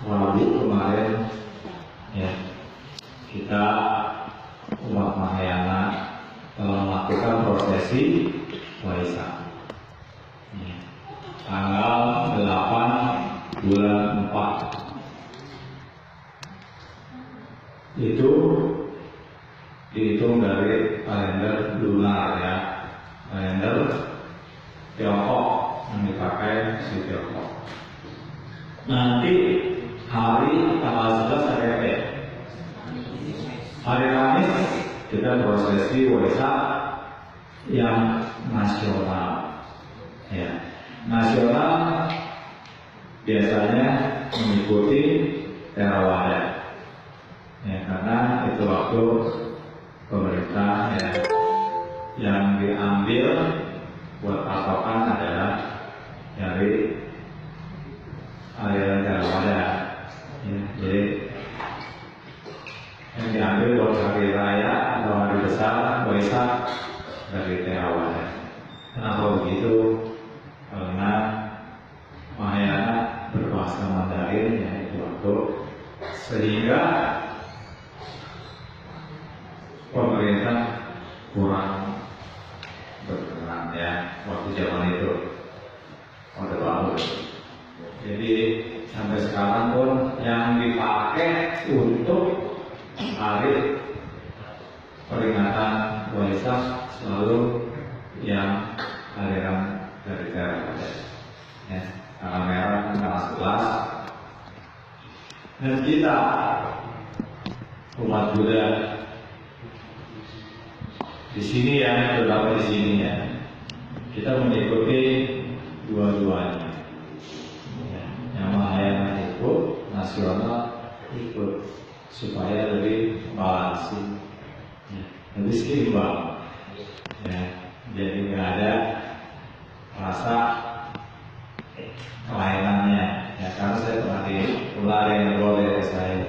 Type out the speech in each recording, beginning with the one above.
Rabu kemarin ya kita umat Mahayana telah melakukan prosesi Waisak ya, tanggal 8 bulan 4 itu dihitung dari kalender lunar ya, kalender Tiongkok yang dipakai di Tiongkok. Nanti hari tanggal 11 hari apa ya? Hari Kamis kita prosesi Waisak yang nasional. Ya, nasional biasanya mengikuti Theravada. Ya, karena itu waktu pemerintah ya, yang diambil buat patokan adalah dari aliran Theravada. Ya, jadi yang diambil buat hari raya atau hari besar Waisak dari Theravada. Kenapa begitu? Karena Mahayana berbahasa Mandarin ya itu waktu, sehingga pemerintah kurang berkenan ya waktu zaman itu, orde baru. Jadi sampai sekarang pun yang dipakai untuk hari peringatan Waisak selalu yang aliran dari Theravada ya, tanggal merah tanggal 11. Dan kita umat Buddha di sini ya, terutama di sini ya, kita mengikuti dua-duanya ya, yang Mahayana ikut, nasional ikut, supaya lebih balansi ya, lebih seimbang ya, jadi nggak ada rasa kelainannya ya. Karena saya pernah diular yang boleh saya,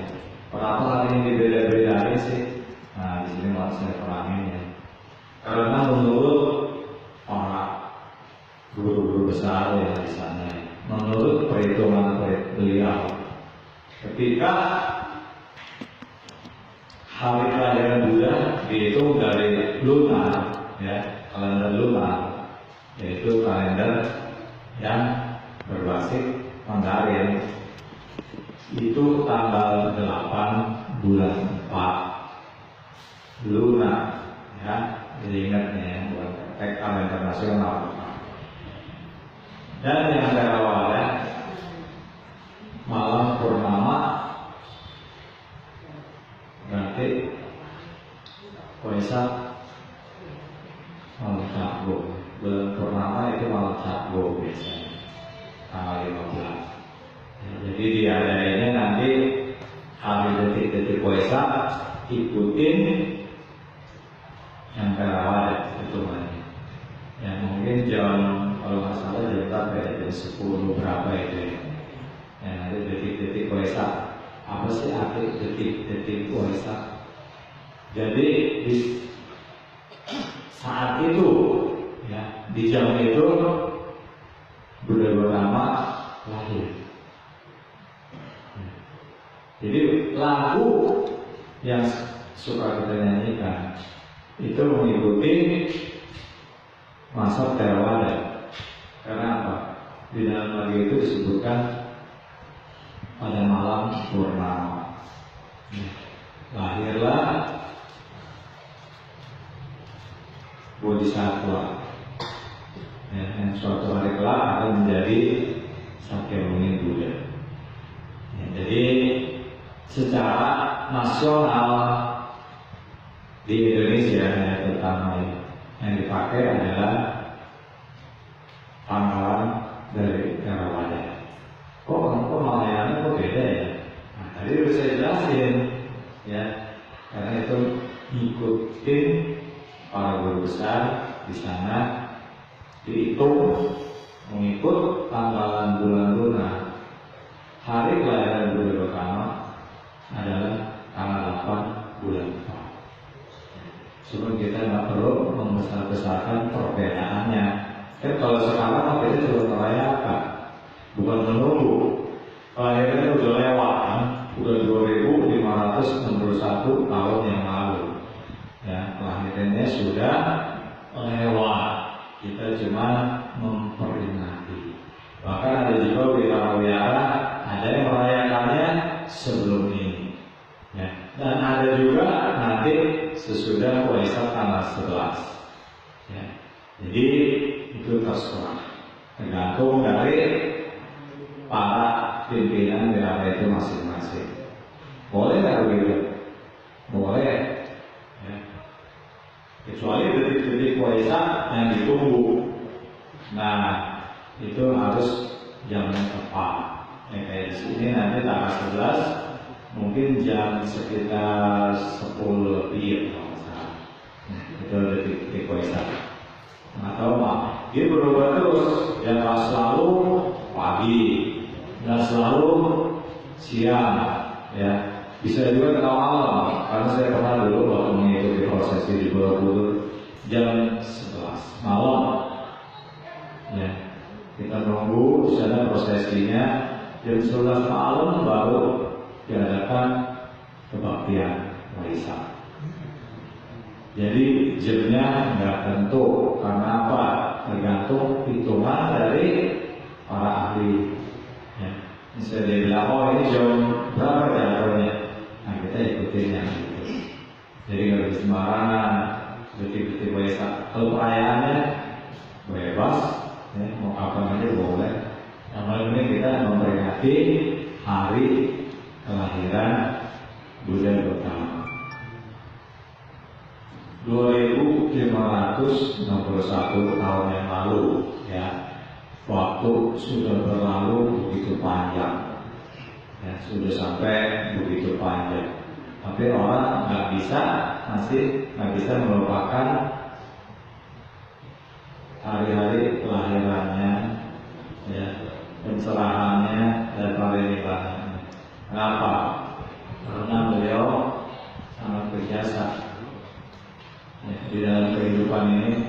kenapa hal ini dibeda-bedain sih? Nah di sini mau saya terangin ya, karena menurut para guru-guru besar yang di sana, menurut perhitungan beliau, ketika hari kelahiran Buddha dihitung dari lunar ya, kalender lunar, yaitu kalender yang berbasis Mandarin, itu tanggal 8 bulan 4 lunar ya, jadi ingatnya ya, buat teks kalender nasional. Dan yang Theravada malam purnama berarti Waisak malam Sabtu, bulan purnama itu malam Sabtu biasanya tanggal 15 ya, jadi diadainnya nanti hari detik-detik Waisak ikutin yang Theravada hitungannya ya, mungkin jam kalau nggak salah jam berapa ya, jam 10 berapa itu ya, ya nanti detik-detik Waisak. Apa sih arti detik-detik Waisak? Jadi di saat itu ya, di jam itu Buddha Gautama lahir. Jadi lagu yang suka kita nyanyikan itu mengikuti masa Theravada. Karena apa? Di dalam lagu itu disebutkan pada malam purnama lahirlah Bodhisattva ya, yang suatu hari kelak akan menjadi Sakyamuni Buddha ya, jadi secara nasional di Indonesia ya, terutama yang dipakai adalah tanggalan dari Theravada. Kok Mahayana kok beda ya? Nah, tadi udah saya jelasin ya, karena itu ikutin para guru besar di sana, dihitung mengikut tanggalan bulan lunar. Hari kelahiran Buddha Gautama adalah tanggal 8 bulan 4. Cuma kita nggak perlu membesar-besarkan perbedaannya. Kan kalau sekarang kita sudah merayakan, bukan menunggu. kelahirannya udah lewat, ya. Udah 2561 tahun yang lalu. Ya, kelahirannya sudah lewat. Kita cuma memperingati. Bahkan ada juga wira-wira, ada yang merayakannya sebelum ini. Ya. Dan ada juga nanti sesudah Waisak tanggal 11. Ya. Jadi itu terserah, tergantung dari para pimpinan wira itu masing-masing. Boleh nggak begitu? Boleh. Ya. Kecuali detik-detik Waisak yang ditunggu. Nah, itu harus jam yang tepat. Ya, kayak di sini nanti tanggal 11, mungkin jam sekitar 10 lebih kalau nggak salah. Nah, itu detik-detik Waisak. Atau dia berubah terus, ya nggak selalu pagi, nggak selalu siang, ya bisa juga tengah malam. Karena saya pernah dulu waktu mengikuti prosesi di Borobudur jam 11 malam, ya kita nunggu di sana prosesinya jam 11 malam baru diadakan kebaktian Waisak. Jadi jamnya nggak tentu, karena apa? Tergantung hitungan dari para ahli. Ya. Misalnya dia bilang, oh ini jam berapa jadwalnya? Nah kita ikutin yang itu. Jadi nggak bisa sembarangan detik-detik Waisak. Kalau perayaannya bebas, ya, mau kapan aja boleh. Yang paling penting kita memperingati hari kelahiran Buddha Gautama. 2561 tahun yang lalu, ya, waktu sudah berlalu begitu panjang, ya, sudah sampai begitu panjang. Tapi orang nggak bisa melupakan hari-hari kelahirannya, ya, pencerahannya dan pernikahannya. Kenapa? Karena beliau sangat berjasa. Ya, di dalam kehidupan ini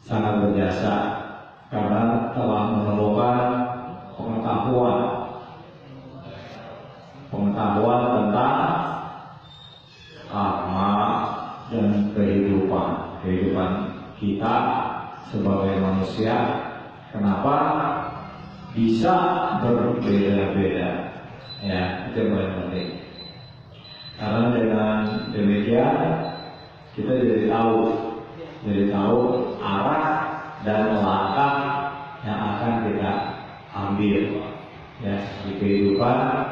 sangat berjasa karena telah menemukan pengetahuan tentang karma dan kehidupan kita sebagai manusia. Kenapa bisa berbeda-beda? Ya, itu yang paling penting. Karena dengan demikian kita jadi tahu arah dan langkah yang akan kita ambil, ya, di kehidupan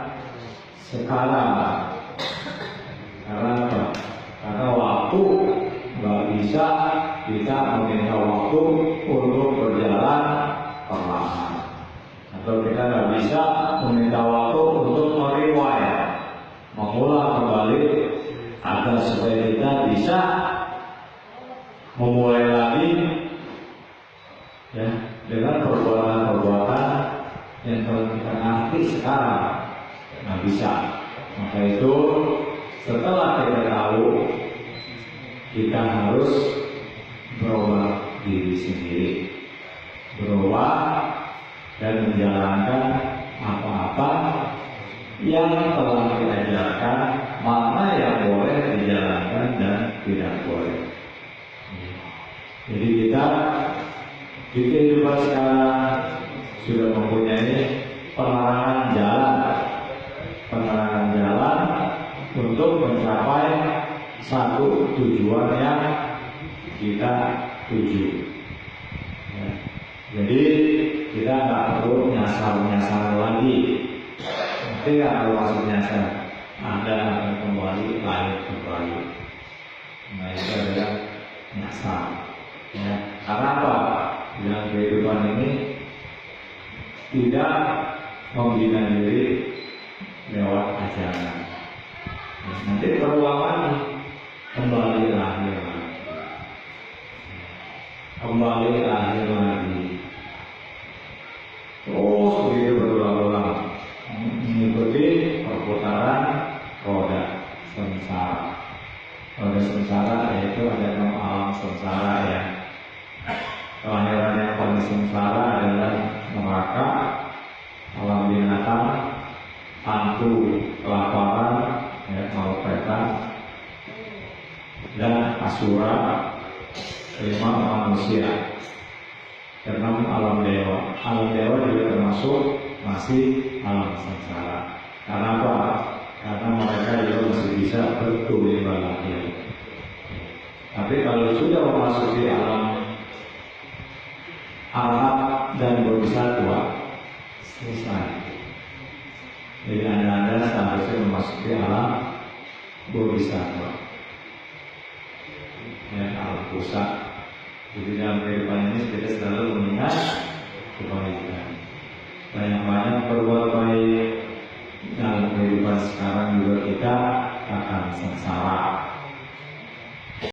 sekarang. Karena apa? Karena waktu nggak bisa kita meminta waktu untuk berjalan perlahan. Atau kita nggak bisa meminta waktu untuk meriwayat, mengulang kembali agar supaya kita bisa memulai lagi, ya, dengan perbuatan-perbuatan yang telah kita ngerti sekarang. Nggak bisa. Maka itu setelah kita tahu, kita harus berubah diri sendiri, berubah dan menjalankan apa-apa yang telah kita ajarkan, mana yang boleh dijalankan dan tidak boleh. Jadi kita di kehidupan sekarang sudah mempunyai penerangan jalan untuk mencapai satu tujuan yang kita tuju. Ya. Jadi kita nggak perlu nyasar lagi. Nanti kalau masuk nyasar, Anda akan kembali lahir kembali. Nah itu adalah nyasar. Ya. Karena apa? Dalam kehidupan ini tidak membina diri lewat ajaran. Nanti terulang lagi, kembali lahir lagi. Terus begitu berulang-ulang, mengikuti perputaran roda sengsara. Roda sengsara yaitu ada 6 alam sengsara, ya. Kelahiran sengsara adalah neraka, alam binatang, hantu, kelaparan, malapetaka, dan asura. Kelima, manusia. Keenam, alam dewa. Alam dewa juga termasuk masih alam sengsara. Karena apa? Karena mereka juga masih bisa berkuliah lagi. Tapi kalau sudah memasuki alam alam dan bodhisattva, selesai. Jadi anda seharusnya memasuki alam bodhisattva, alam pusat. Jadi dalam kehidupan ini kita selalu mengingat kebaikan. Banyak-banyak berbuat baik. Dalam kehidupan sekarang juga kita akan sengsara.